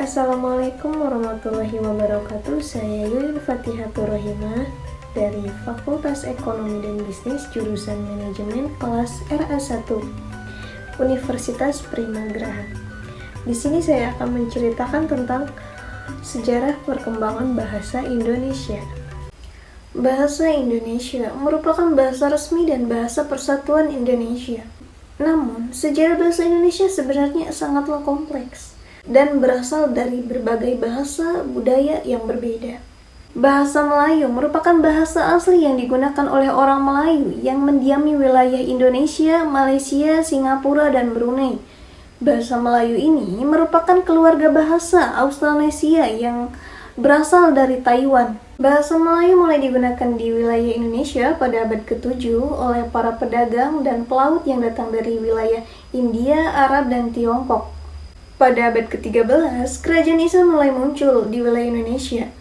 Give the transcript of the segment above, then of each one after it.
Assalamualaikum warahmatullahi wabarakatuh. Saya Yuyun Fatihatur Rohimah dari Fakultas Ekonomi dan Bisnis jurusan Manajemen kelas RA1 Universitas Primagraha. Di sini saya akan menceritakan tentang sejarah perkembangan bahasa Indonesia. Bahasa Indonesia merupakan bahasa resmi dan bahasa persatuan Indonesia. Namun, sejarah bahasa Indonesia sebenarnya sangatlah kompleks dan berasal dari berbagai bahasa budaya yang berbeda. Bahasa Melayu merupakan bahasa asli yang digunakan oleh orang Melayu yang mendiami wilayah Indonesia, Malaysia, Singapura, dan Brunei. Bahasa Melayu ini merupakan keluarga bahasa Austronesia yang berasal dari Taiwan. Bahasa Melayu mulai digunakan di wilayah Indonesia pada abad ke-7 oleh para pedagang dan pelaut yang datang dari wilayah India, Arab, dan Tiongkok. Pada abad ke-13, kerajaan Islam mulai muncul di wilayah Indonesia.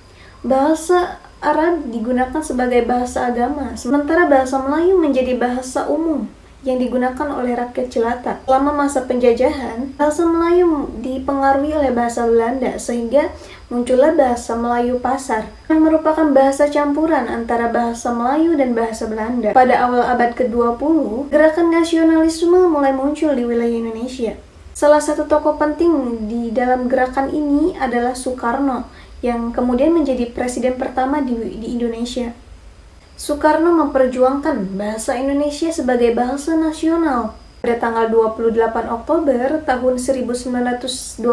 Bahasa Arab digunakan sebagai bahasa agama, sementara bahasa Melayu menjadi bahasa umum yang digunakan oleh rakyat jelata. Selama masa penjajahan, bahasa Melayu dipengaruhi oleh bahasa Belanda, sehingga muncullah bahasa Melayu Pasar, yang merupakan bahasa campuran antara bahasa Melayu dan bahasa Belanda. Pada awal abad ke-20, gerakan nasionalisme mulai muncul di wilayah Indonesia. Salah satu tokoh penting di dalam gerakan ini adalah Soekarno, yang kemudian menjadi presiden pertama di Indonesia. Soekarno memperjuangkan bahasa Indonesia sebagai bahasa nasional. Pada tanggal 28 Oktober tahun 1928,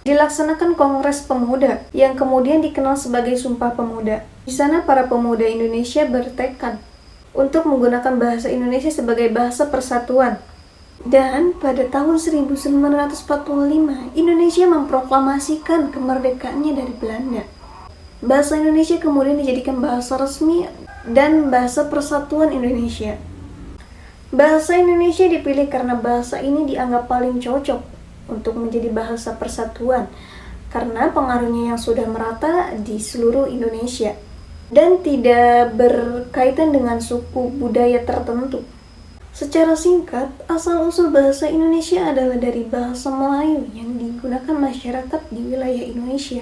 dilaksanakan Kongres Pemuda, yang kemudian dikenal sebagai Sumpah Pemuda. Di sana para pemuda Indonesia bertekad untuk menggunakan bahasa Indonesia sebagai bahasa persatuan. Dan pada tahun 1945, Indonesia memproklamasikan kemerdekaannya dari Belanda. Bahasa Indonesia kemudian dijadikan bahasa resmi dan bahasa persatuan Indonesia. Bahasa Indonesia dipilih karena bahasa ini dianggap paling cocok untuk menjadi bahasa persatuan karena pengaruhnya yang sudah merata di seluruh Indonesia dan tidak berkaitan dengan suku budaya tertentu. Secara singkat, asal-usul bahasa Indonesia adalah dari bahasa Melayu yang digunakan masyarakat di wilayah Indonesia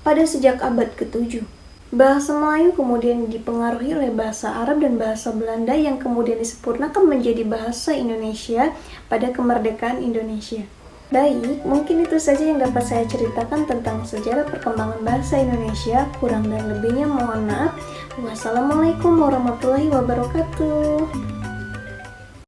pada sejak abad ke-7. Bahasa Melayu kemudian dipengaruhi oleh bahasa Arab dan bahasa Belanda yang kemudian disempurnakan menjadi bahasa Indonesia pada kemerdekaan Indonesia. Baik, mungkin itu saja yang dapat saya ceritakan tentang sejarah perkembangan bahasa Indonesia. Kurang dan lebihnya mohon maaf. Wassalamualaikum warahmatullahi wabarakatuh.